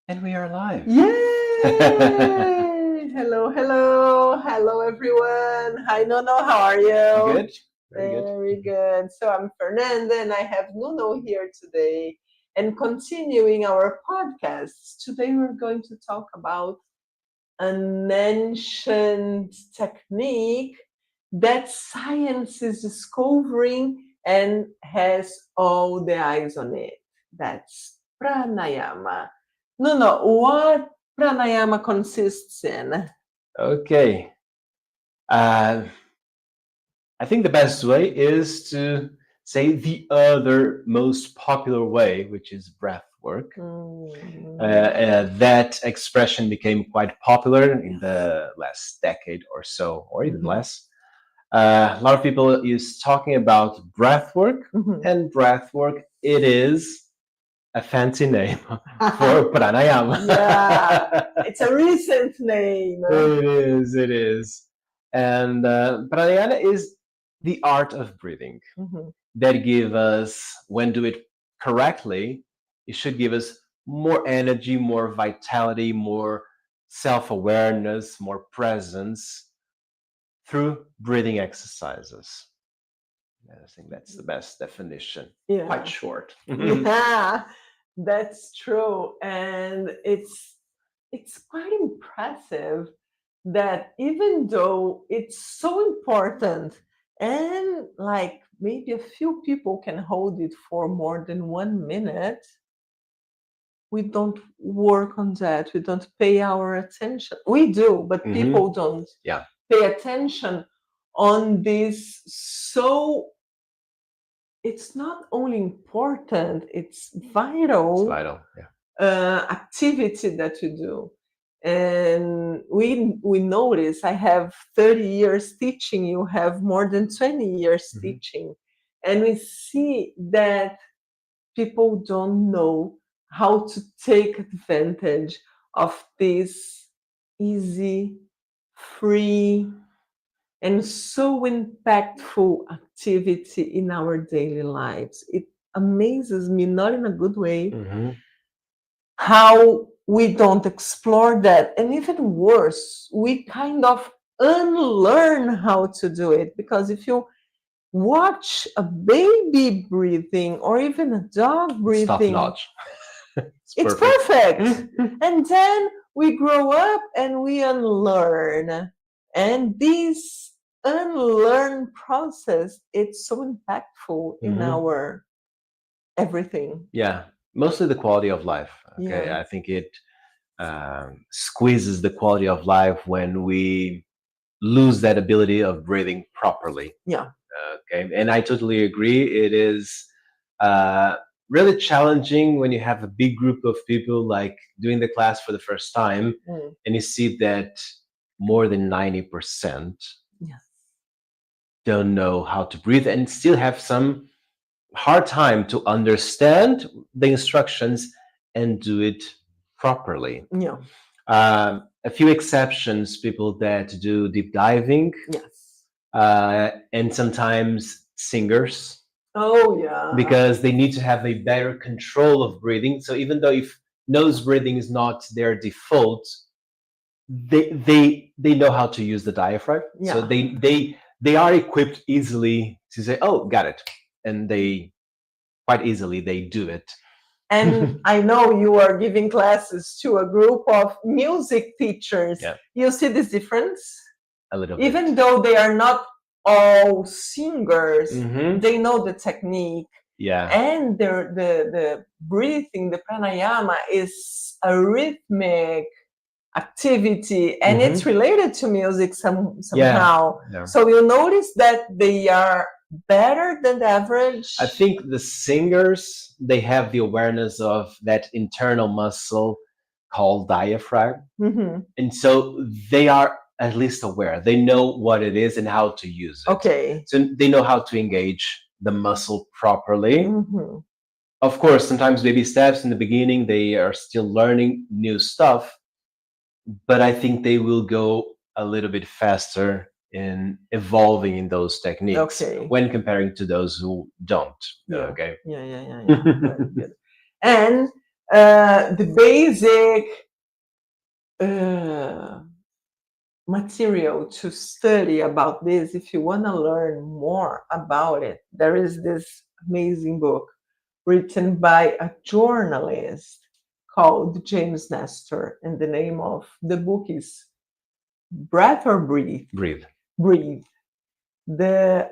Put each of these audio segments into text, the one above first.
And we are live. Yay! Hello, hello, hello, everyone. Hi, Nono. How are you? Good. Very good. Very good. So I'm Fernanda, and I have Nuno here today. And continuing our podcast, today we're going to talk about an ancient technique that science is discovering and has all the eyes on it. That's pranayama. No, what pranayama consists in? Okay. Uh, I think the best way is to say the other most popular way, which is breath work. That expression became quite popular in the last decade or so, or even less. A lot of people is talking about breath work, and breath work, it is a fancy name for pranayama. Yeah, it's a recent name. It is. And pranayama is the art of breathing that give us, when do it correctly, it should give us more energy, more vitality, more self-awareness, more presence through breathing exercises. I think that's the best definition. Yeah. Quite short. Yeah, that's true. And it's quite impressive that even though it's so important and like maybe a few people can hold it for more than 1 minute, we don't work on that. We don't pay our attention. We do, but people don't pay attention on this. So it's not only important, it's vital. It's vital. Activity that you do. And we notice I have 30 years teaching, you have more than 20 years teaching. And we see that people don't know how to take advantage of this easy, free, and so impactful activity in our daily lives. It amazes me, not in a good way, how we don't explore that. And even worse, we kind of unlearn how to do it. Because if you watch a baby breathing or even a dog breathing, Top-notch. it's perfect. And then we grow up and we unlearn. And this unlearn process, it's so impactful in our everything. Yeah, mostly the quality of life. Okay, Yeah. I think it squeezes the quality of life when we lose that ability of breathing properly. Yeah. Okay, and I totally agree. It is uh, really challenging when you have a big group of people like doing the class for the first time, and you see that more than 90% don't know how to breathe and still have some hard time to understand the instructions and do it properly. Yeah. A few exceptions, people that do deep diving, Yes. and sometimes singers, Oh, yeah. because they need to have a better control of breathing. So even though if nose breathing is not their default, they know how to use the diaphragm. Yeah. So they are equipped easily to say, "Oh, got it," and they quite easily they do it. And I know you are giving classes to a group of music teachers. Yeah. You see this difference? A little bit. Even though they are not all singers, they know the technique. Yeah. And the breathing, the pranayama is a rhythmic activity, and it's related to music somehow. Yeah. So you notice that they are better than the average. I think the singers, they have the awareness of that internal muscle called diaphragm. And so they are at least aware. They know what it is and how to use it. Okay. So they know how to engage the muscle properly. Of course, sometimes baby steps in the beginning, they are still learning new stuff, but I think they will go a little bit faster in evolving in those techniques when comparing to those who don't. Yeah. Okay. Yeah. Very good. And The basic uh, material to study about this, if you want to learn more about it, there is this amazing book written by a journalist called James Nestor, and the name of the book is Breath or Breathe? Breathe. Breathe. The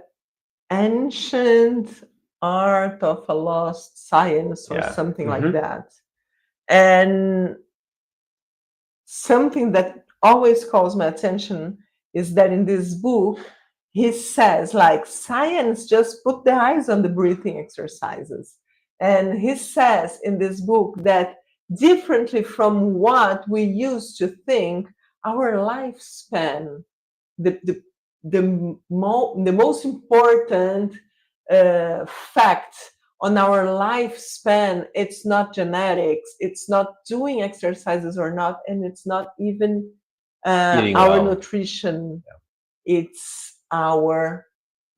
Ancient Art of a Lost Science, or Yeah. something like Mhm. that. And something that always calls my attention is that in this book, he says, like, science just put the eyes on the breathing exercises. And he says in this book that differently from what we used to think, our lifespan, the, the, the most important fact on our lifespan, it's not genetics, it's not doing exercises or not, and it's not even Eating our well. nutrition. It's our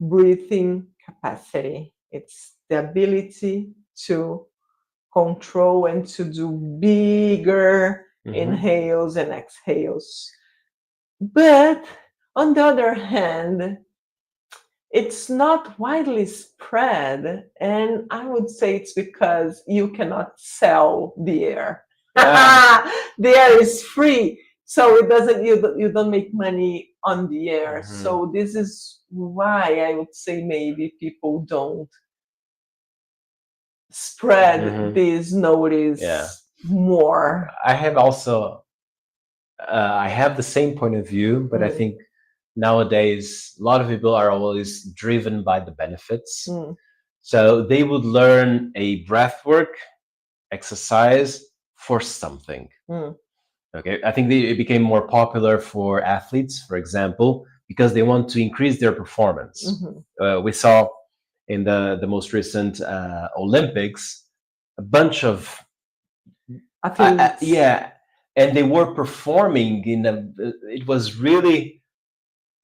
breathing capacity, it's the ability to control and to do bigger Mhm. inhales and exhales. But on the other hand, it's not widely spread, and I would say it's because you cannot sell the air. Yeah. The air is free, so it doesn't, you don't make money on the air. Mhm. So this is why I would say maybe people don't spread Mhm. this notice Yeah. more. I have also I have the same point of view, but I Mm, think nowadays a lot of people are always driven by the benefits. mm, So they would learn a breathwork exercise for something. mm, Okay, I think it became more popular for athletes, for example, because they want to increase their performance. mhm. We saw in the most recent Olympics a bunch of Athletes. yeah, and they were performing in a. It was really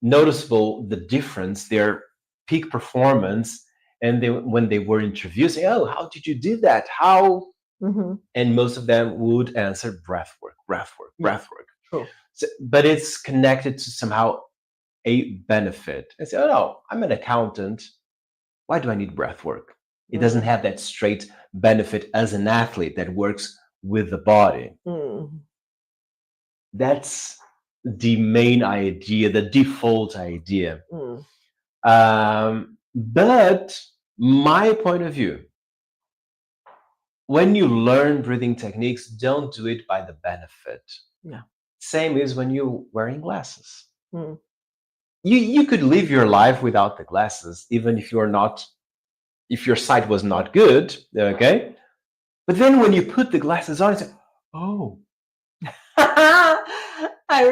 noticeable the difference, their peak performance, and they when they were interviewed, say, "Oh, how did you do that? How?" Mhm. And most of them would answer breathwork, breathwork, Yeah, breathwork. true. So, but it's connected to somehow a benefit. I say, "Oh no, I'm an accountant. Why do I need breathwork?" It doesn't Mm, have that straight benefit as an athlete that works with the body. mm, That's the main idea, the default idea. mm. But my point of view, when you learn breathing techniques, don't do it by the benefit. Yeah. Same is when you're wearing glasses. Mm. You could live your life without the glasses, even if you're not, if your sight was not good, okay? But then when you put the glasses on, it's like, oh, I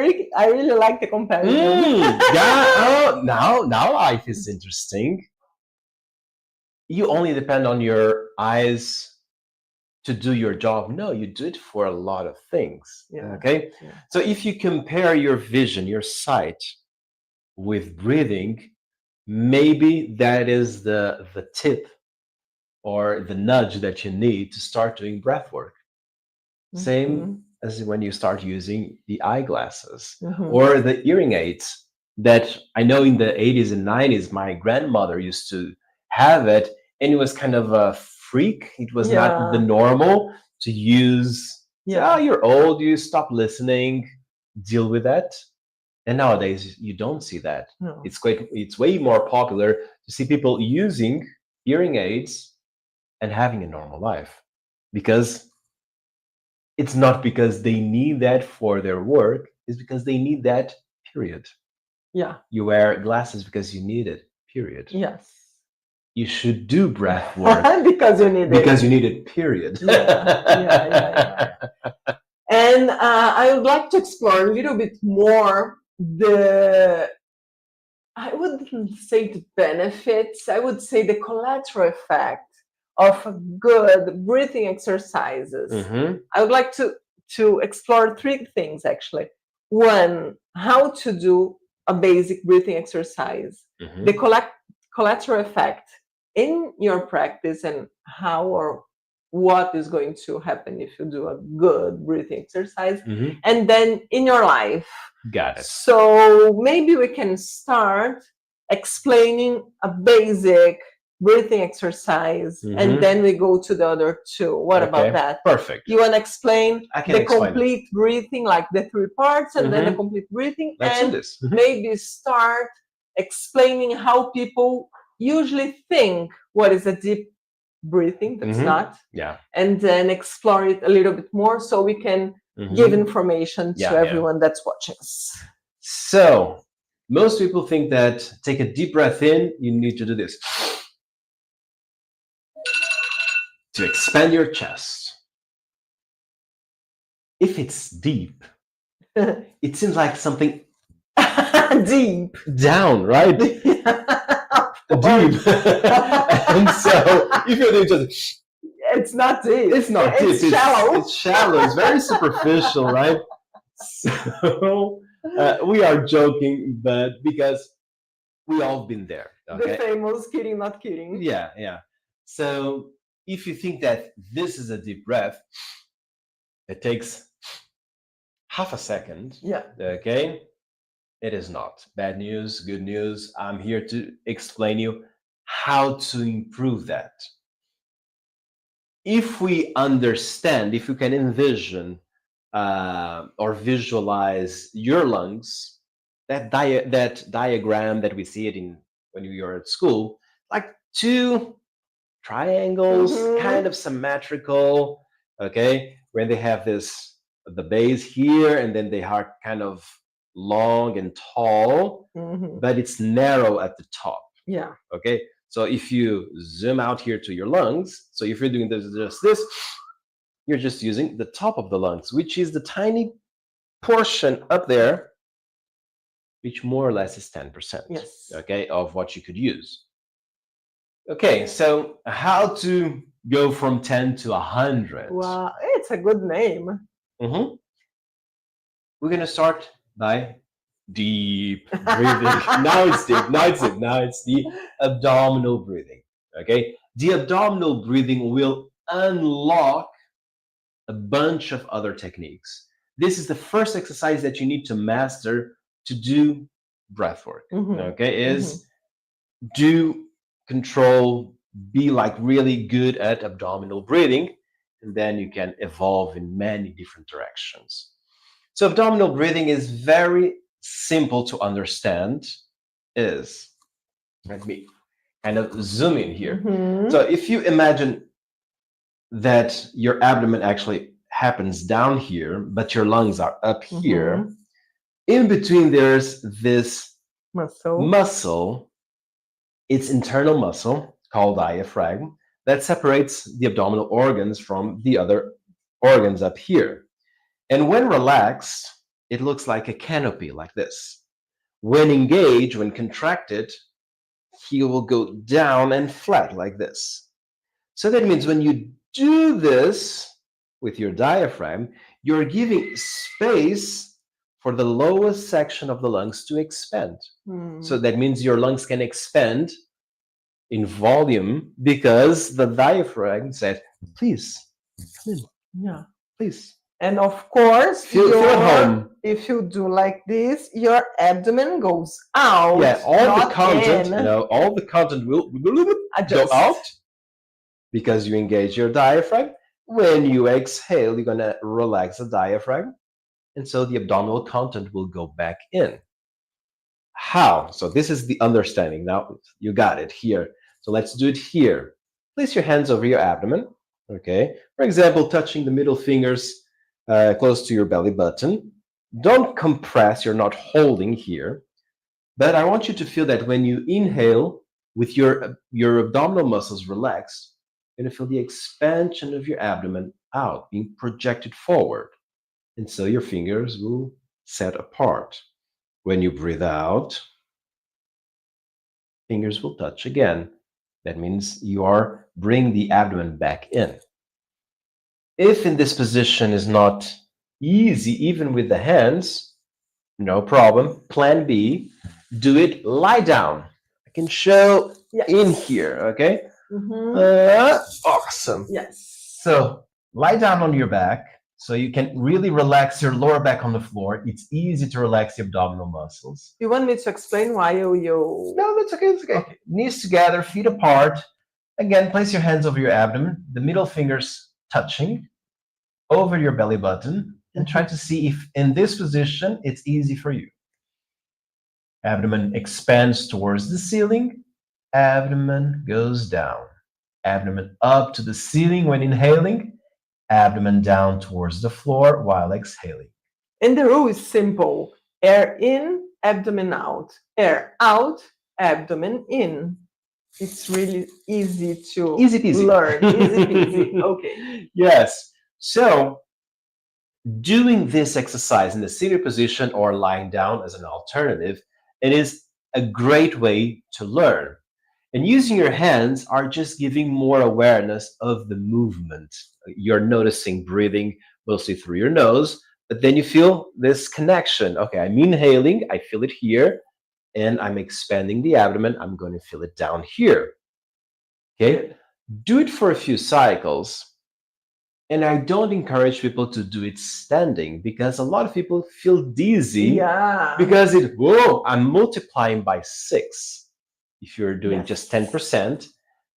really like the comparison. yeah, oh, now life is interesting. You only depend on your eyes to do your job. No, you do it for a lot of things. Yeah, Okay. yeah. So if you compare your vision, your sight with breathing, maybe that is the tip or the nudge that you need to start doing breath work. Same Mhm, as when you start using the eyeglasses mhm. or the hearing aids that I know in the 80s and 90s, my grandmother used to have it, and it was kind of a freak. It was not the Yeah, normal to use. Say, oh, yeah. you're old, you stop listening, deal with that. And nowadays, you don't see that. No. It's way more popular to see people using hearing aids and having a normal life because it's not because they need that for their work, it's because they need that, period. Yeah. You wear glasses because you need it, period. Yes. You should do breath work Because you need it. because you need it, period. Yeah, yeah, yeah, yeah. And I would like to explore a little bit more the, I wouldn't say the benefits, I would say the collateral effect of good breathing exercises. Mhm, I would like to explore three things actually. One, how to do a basic breathing exercise, the mhm, collateral effect in your practice, and how or what is going to happen if you do a good breathing exercise, Mhm. and then in your life. Got it. So maybe we can start explaining a basic breathing exercise, and Mhm. then we go to the other two. What about Okay. that? Perfect. You want to explain I can the explain it. complete breathing, like the three parts, and then the Mhm. complete breathing, Let's do and this. Mhm. maybe start explaining how people usually think what is a deep breathing that's Mhm. not, Yeah. and then explore it a little bit more so we can Mhm. give information to Yeah, yeah. everyone that's watching us. So, most people think that take a deep breath in, you need to do this to expand your chest. If it's deep, it seems like something Deep. down, right? Deep. And so, if you're doing just, It's not deep. it's not deep. It's shallow. It's shallow. It's very superficial, right? So, we are joking, but because we all been there. The Okay. famous kidding, not kidding. Yeah, yeah. So if you think that this is a deep breath, it takes half a second. Yeah. Okay. It is not. Bad news, good news. I'm here to explain you how to improve that. If we understand, if you can envision or visualize your lungs, that diagram that we see it in when you're at school, like two triangles, kind of symmetrical. Okay, when they have this the base here, and then they are kind of long and tall, but it's narrow at the top. Yeah. Okay, so if you zoom out here to your lungs, so if you're doing this, you're just using the top of the lungs, which is the tiny portion up there, which more or less is 10%. Yes. Okay, of what you could use. Okay, so how to go from 10 to 100? Wow, it's a good name. Mhm. We're going to start by deep breathing. Now it's deep. Now it's deep. Now it's the abdominal breathing. Okay, the abdominal breathing will unlock a bunch of other techniques. This is the first exercise that you need to master to do breath work. Okay, is do control, be like really good at abdominal breathing, and then you can evolve in many different directions. So abdominal breathing is very simple to understand. Is, let me kind of zoom in here. So if you imagine that your abdomen actually happens down here, but your lungs are up here, in between there's this muscle. It's internal muscle called diaphragm that separates the abdominal organs from the other organs up here. And when relaxed, it looks like a canopy like this. When engaged, when contracted, he will go down and flat like this. So that means when you do this with your diaphragm, you're giving space for the lowest section of the lungs to expand. So that means your lungs can expand in volume because the diaphragm said, please, come in. Yeah. Please. And of course, Feel at home. if you do like this, your abdomen goes out. Yeah, all the content, in. all the content will go Adjust. out because you engage your diaphragm. When you exhale, you're gonna relax the diaphragm, and so the abdominal content will go back in. How? So this is the understanding. Now you got it here. So let's do it here. Place your hands over your abdomen. Okay. For example, touching the middle fingers close to your belly button. Don't compress. You're not holding here. But I want you to feel that when you inhale, with your abdominal muscles relaxed, you're going to feel the expansion of your abdomen out, being projected forward. And so your fingers will set apart. When you breathe out, fingers will touch again. That means you are bringing the abdomen back in. If in this position is not easy, even with the hands, no problem. Plan B, do it lie down. I can show in here, okay? Awesome. Yes. So lie down on your back so you can really relax your lower back on the floor. It's easy to relax the abdominal muscles. You want me to explain why you? No, that's okay. It's okay. Knees together, feet apart. Again, place your hands over your abdomen, the middle fingers touching over your belly button, and try to see if in this position it's easy for you. Abdomen expands towards the ceiling, abdomen goes down. Abdomen up to the ceiling when inhaling, abdomen down towards the floor while exhaling. And the rule is simple: air in, abdomen out. Air out, abdomen in. It's really easy to Easy peasy. learn. Easy peasy. Okay. Yes. So doing this exercise in the seated position or lying down as an alternative, it is a great way to learn. And using your hands are just giving more awareness of the movement. You're noticing breathing mostly through your nose, but then you feel this connection. Okay, I'm inhaling, I feel it here, and I'm expanding the abdomen, I'm going to feel it down here. Okay, do it for a few cycles. And I don't encourage people to do it standing because a lot of people feel dizzy Yeah. because whoa, I'm multiplying by 6. If you're doing Yes. just 10%,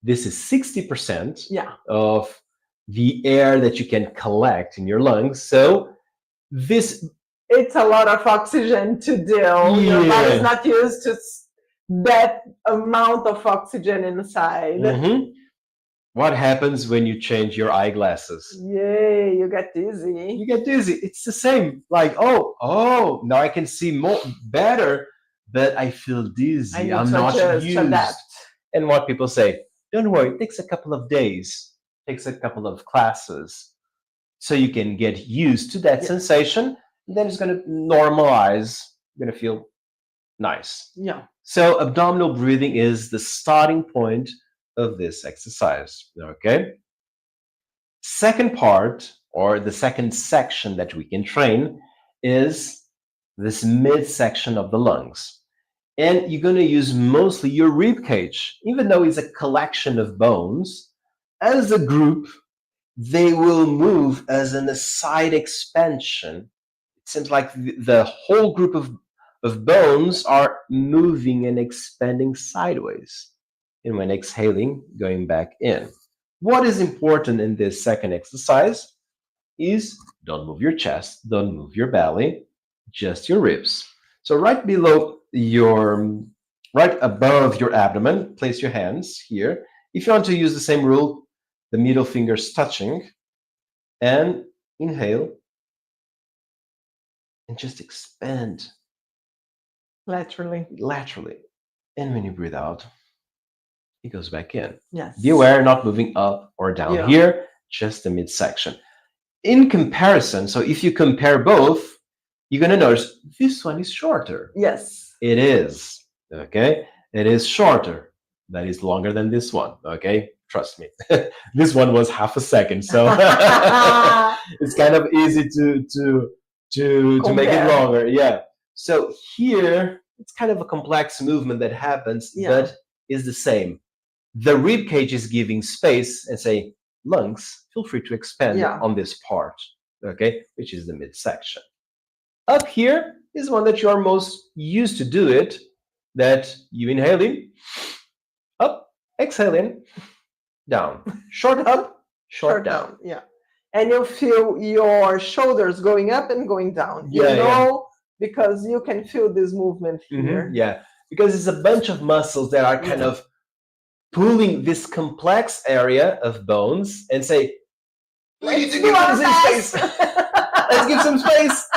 this is 60% Yeah. of the air that you can collect in your lungs. So this, It's a lot of oxygen to deal. Your Yeah. body's not used to that amount of oxygen inside. Mhm. What happens when you change your eyeglasses? Yay, you get dizzy. You get dizzy. It's the same. Like, oh, now I can see more better, but I feel dizzy. I need I'm to not adjust, used. adapt. And what people say, don't worry, it takes a couple of days, takes a couple of classes. So you can get used to that Yeah. sensation. Then it's going to normalize. You're going to feel nice. Yeah. So abdominal breathing is the starting point of this exercise. Okay. Second part, or the second section that we can train, is this midsection of the lungs. And you're going to use mostly your rib cage, even though it's a collection of bones. As a group, they will move as an side expansion. It seems like the whole group of bones are moving and expanding sideways. And when exhaling, going back in. What is important in this second exercise is don't move your chest, don't move your belly, just your ribs. So right below right above your abdomen, place your hands here. If you want to use the same rule, the middle fingers touching, and inhale, and just expand Laterally. And when you breathe out, it goes back in. Yes. Be aware, not moving up or down Yeah. here, just the midsection. In comparison, so if you compare both, you're going to notice this one is shorter. Yes. It is. Okay. It is shorter. That is longer than this one. Okay. Trust me. This one was half a second. So it's kind of easy to make it Compare. longer. Yeah. So here it's kind of a complex movement that happens, Yeah. but is the same. The rib cage is giving space and say, lungs, feel free to expand Yeah. on this part, okay, which is the midsection. Up here is one that you are most used to do it, that you inhale in, up, exhale in, down. Short up, short down. Yeah. And you feel your shoulders going up and going down. Yeah, you know, because you can feel this movement here. Yeah, because it's a bunch of muscles that are kind of pulling this complex area of bones and say, we need to give them some space. Let's give some space.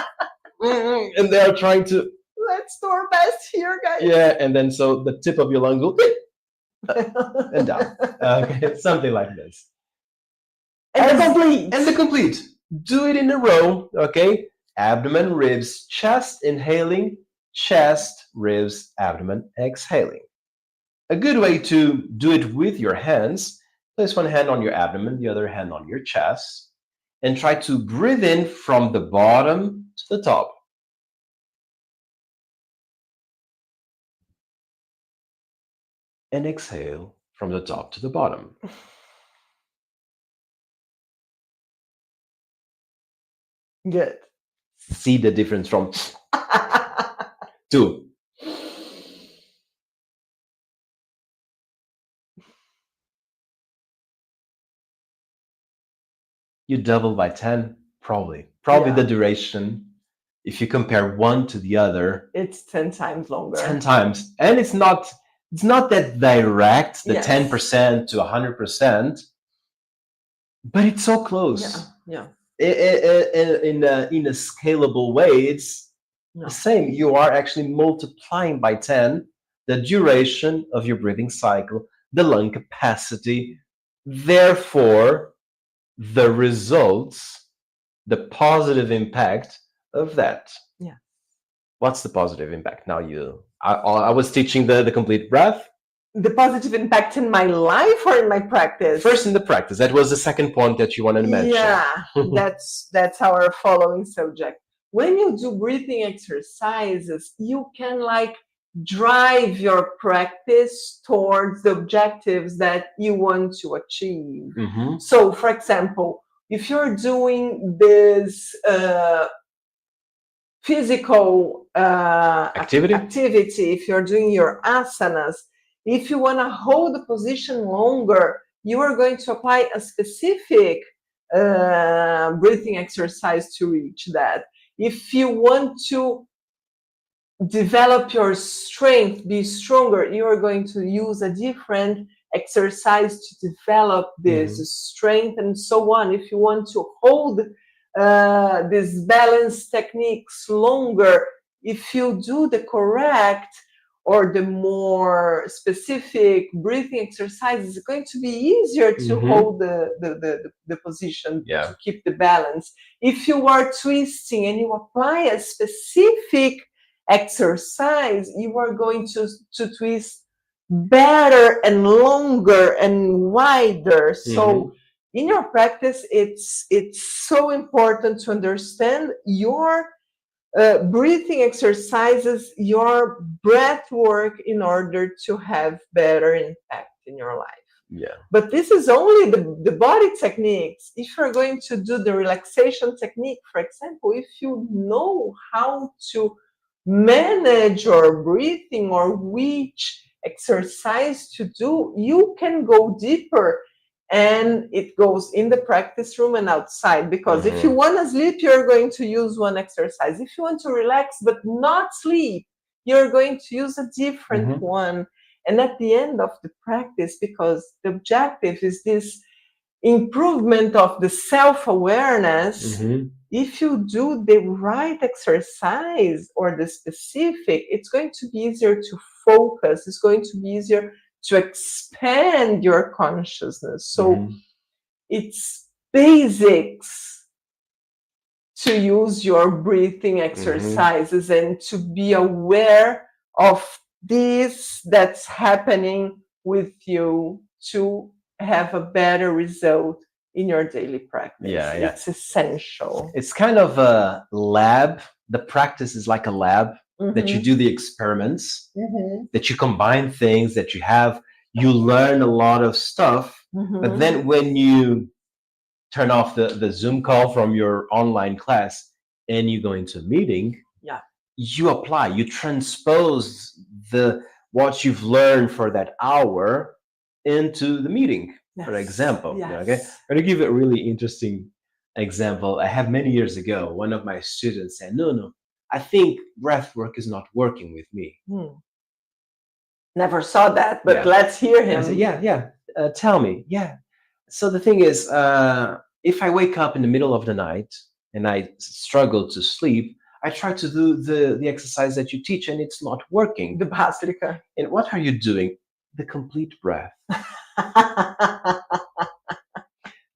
And they are trying to. Let's do our best here, guys. Yeah, and then so the tip of your lungs will and down. Okay, something like this. And the complete. Do it in a row, okay? Abdomen, ribs, chest, inhaling, chest, ribs, abdomen, exhaling. A good way to do it with your hands, place one hand on your abdomen, the other hand on your chest, and try to breathe in from the bottom to the top. And exhale from the top to the bottom. Good. See the difference from two. You double by 10, probably. Probably Yeah. the duration, if you compare one to the other, It's 10 times longer. 10 times. And it's not that direct, the Yes. 10% to 100%, but it's so close. Yeah. In a scalable way, it's No. the same. You are actually multiplying by 10 the duration of your breathing cycle, the lung capacity. Therefore, the results, the positive impact of that. Yeah. What's the positive impact? Now I was teaching the complete breath. The positive impact in my life or in my practice? First in the practice. That was the second point that you wanted to mention. Yeah, that's our following subject. When you do breathing exercises, you can like drive your practice towards the objectives that you want to achieve. Mhm. So, for example, if you're doing this physical Activity? activity, if you're doing your asanas, if you want to hold the position longer, you are going to apply a specific breathing exercise to reach that. If you want to develop your strength, be stronger, you are going to use a different exercise to develop this strength and so on. If you want to hold these balance techniques longer, if you do the correct or the more specific breathing exercises, it's going to be easier to hold the position, Yeah. to keep the balance. If you are twisting and you apply a specific exercise, you are going to twist better and longer and wider. So in your practice, it's so important to understand your breathing exercises, your breath work in order to have better impact in your life. Yeah. But this is only the body techniques. If you're going to do the relaxation technique, for example, if you know how to manage your breathing or which exercise to do, you can go deeper, and it goes in the practice room and outside. Because if you want to sleep, you're going to use one exercise. If you want to relax but not sleep, you're going to use a different one. And at the end of the practice, because the objective is this improvement of the self-awareness, if you do the right exercise or the specific, it's going to be easier to focus. It's going to be easier to expand your consciousness. So it's basics to use your breathing exercises and to be aware of this that's happening with you to have a better result in your daily practice. Yeah. It's essential. It's kind of a lab. The practice is like a lab that you do the experiments, that you combine things, that you learn a lot of stuff. But then when you turn off the Zoom call from your online class and you go into a meeting, you apply, you transpose what you've learned for that hour into the meeting, for example. Okay, I'm going to give a really interesting example. I have many years ago, one of my students said, no, I think breath work is not working with me. Never saw that, but let's hear him. I said, tell me. So the thing is, if I wake up in the middle of the night and I struggle to sleep, I try to do the exercise that you teach and it's not working. The Bhastrika. And what are you doing? The complete breath.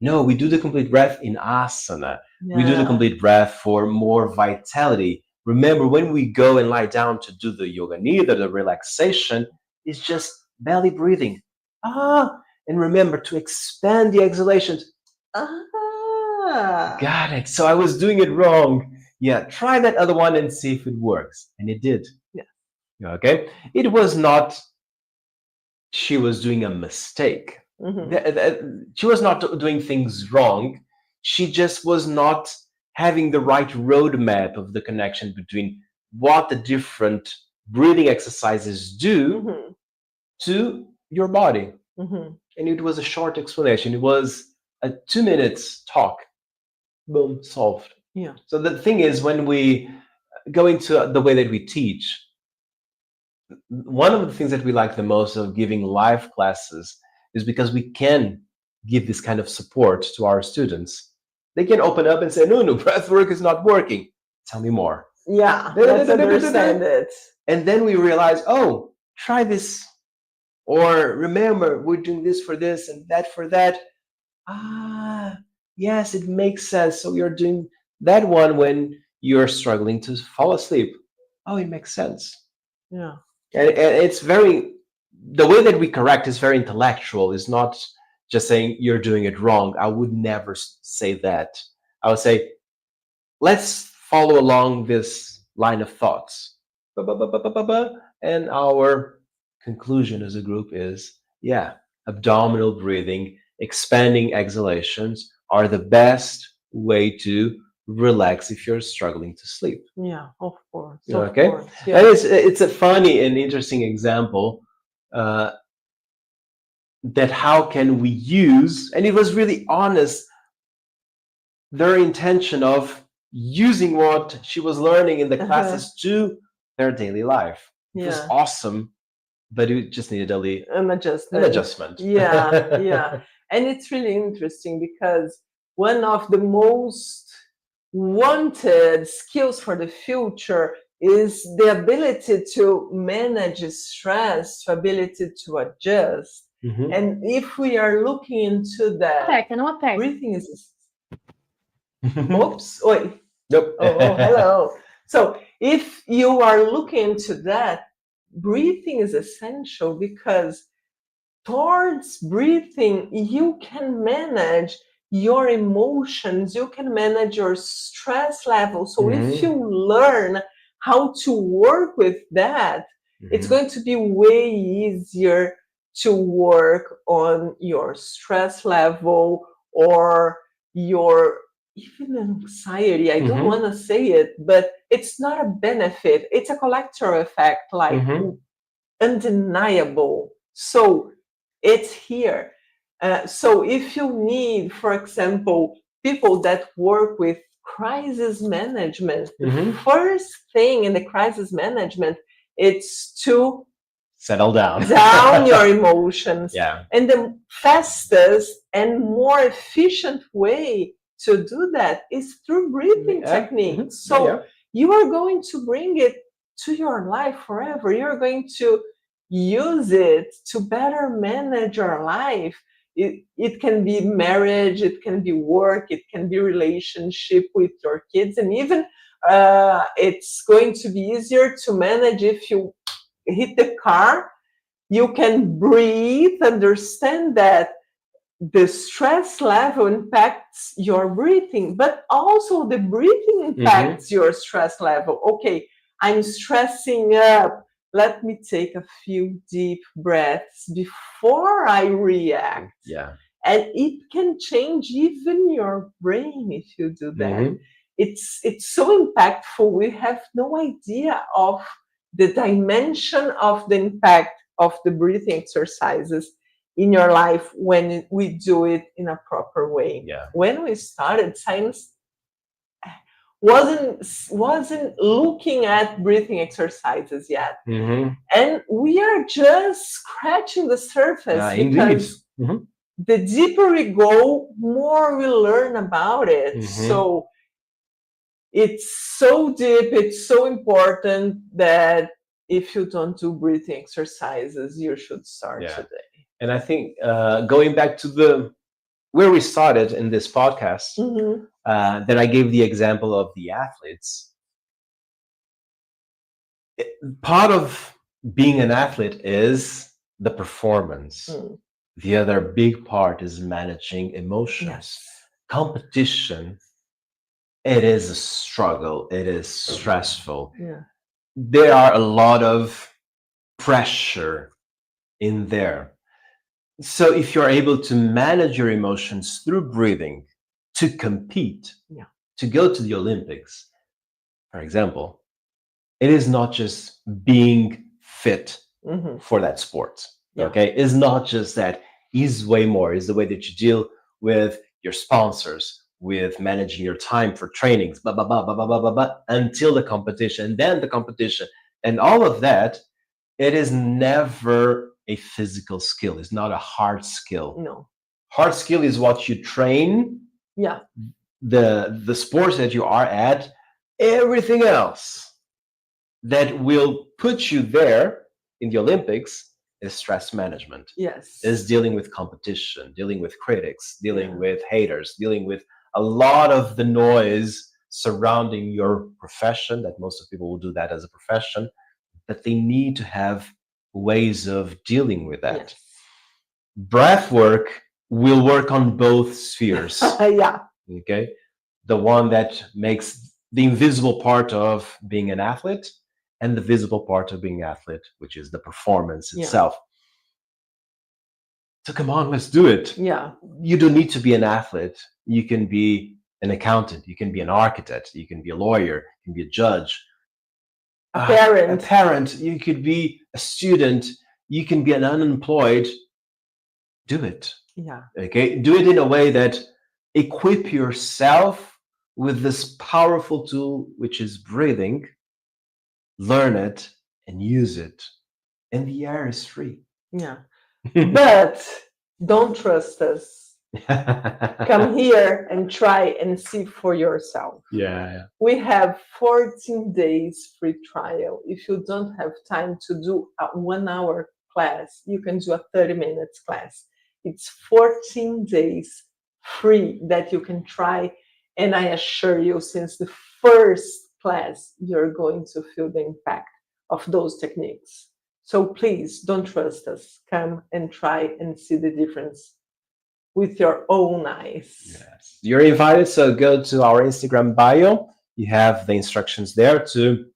No, we do the complete breath in asana. We do the complete breath for more vitality. Remember, when we go and lie down to do the yoga nidra, the relaxation, it's just belly breathing. And remember to expand the exhalations. Got it. So I was doing it wrong. Yeah, try that other one and see if it works. And it did. Okay. It was not, she was doing a mistake. She was not doing things wrong. She just was not having the right roadmap of the connection between what the different breathing exercises do Mhm. to your body. Mhm. And it was a short explanation. It was a 2 minutes talk. Boom, solved. Yeah. So the thing is, when we go into the way that we teach, one of the things that we like the most of giving live classes is because we can give this kind of support to our students. They can open up and say, no, no, breath work is not working. Tell me more. Yeah, let's understand it. And then we realize, oh, try this. Or remember, we're doing this for this and that for that. Ah, yes, it makes sense. So you're doing that one when you're struggling to fall asleep. Oh, it makes sense. Yeah. And it's very, the way that we correct is very intellectual. It's not just saying you're doing it wrong. I would never say that. I would say, let's follow along this line of thoughts. And our conclusion as a group is, yeah, abdominal breathing, expanding exhalations are the best way to relax if you're struggling to sleep. Yeah, of course. Of Okay, course. and Yeah. it's a funny and interesting example, uh, that how can we use, and it was really honest, their intention of using what she was learning in the Uh-huh. classes to their daily life. It was Yeah. awesome, but it just needed An an adjustment. adjustment. Yeah, yeah. And it's really interesting because one of the most wanted skills for the future is the ability to manage stress, to ability to adjust. Mhm. And if we are looking into that, Aperta, não aperta. breathing is. Oops. Oi. Nope. Oh, hello. So if you are looking into that, breathing is essential because towards breathing, you can manage your emotions, you can manage your stress level. So if you learn how to work with that, it's going to be way easier to work on your stress level or your even anxiety. I don't want to say it, but it's not a benefit, it's a collateral effect, like undeniable. So it's here. So if you need, for example, people that work with crisis management, the first thing in the crisis management, it's to Settle down. down your emotions. Yeah. And the fastest and more efficient way to do that is through breathing techniques. So you are going to bring it to your life forever. You're going to use it to better manage your life. It can be marriage, it can be work, it can be relationship with your kids, and even it's going to be easier to manage if you hit the car. You can breathe, understand that the stress level impacts your breathing, but also the breathing impacts your stress level. Okay, I'm stressing up. Let me take a few deep breaths before I react. Yeah. And it can change even your brain if you do that. It's so impactful. We have no idea of the dimension of the impact of the breathing exercises in your life when we do it in a proper way. Yeah. When we started, science wasn't looking at breathing exercises yet, and we are just scratching the surface because the deeper we go, more we learn about it. So it's so deep, it's so important that if you don't do breathing exercises, you should start today. And I think going back to where we started in this podcast, that I gave the example of the athletes. Part of being an athlete is the performance. The other big part is managing emotions. Competition, it is a struggle. It is stressful. There are a lot of pressure in there. So if you're able to manage your emotions through breathing, to compete, to go to the Olympics, for example, it is not just being fit for that sport. Yeah. Okay, it's not just that. Is way more. Is the way that you deal with your sponsors, with managing your time for trainings, blah blah blah blah blah blah blah, blah until the competition, and then the competition, and all of that. It is never a physical skill. It's not a hard skill. No. Hard skill is what you train. Yeah. The sports that you are at. Everything else that will put you there in the Olympics is stress management. Yes. Is dealing with competition, dealing with critics, dealing with haters, dealing with a lot of the noise surrounding your profession, that most of people will do that as a profession, that they need to have ways of dealing with that. Yes. Breath work will work on both spheres. Yeah. Okay. The one that makes the invisible part of being an athlete and the visible part of being an athlete, which is the performance itself. So come on, let's do it. Yeah. You don't need to be an athlete. You can be an accountant. You can be an architect. You can be a lawyer. You can be a judge. A parent. A parent. You could be a student. You can be an unemployed. Do it. Yeah. Okay. Do it in a way that equip yourself with this powerful tool, which is breathing. Learn it and use it. And the air is free. Yeah. But don't trust us. Come here and try and see for yourself. Yeah. We have 14 days free trial. If you don't have time to do a 1 hour class, you can do a 30 minutes class. It's 14 days free that you can try. And I assure you, since the first class, you're going to feel the impact of those techniques. So please don't trust us. Come and try and see the difference with your own eyes. Yes. You're invited, so go to our Instagram bio. You have the instructions there to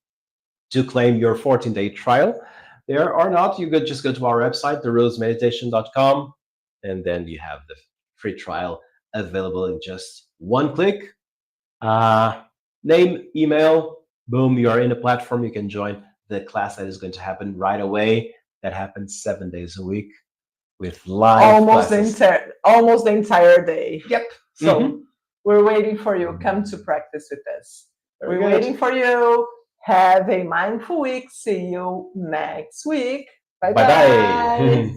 claim your 14-day trial. There or not, you could just go to our website, therosemeditation.com, and then you have the free trial available in just one click. Name, email, boom, you are in the platform. You can join the class that is going to happen right away. That happens 7 days a week with live classes. Almost the entire day. Yep. So we're waiting for you. Come to practice with us. We're waiting for you. Have a mindful week. See you next week. Bye-bye.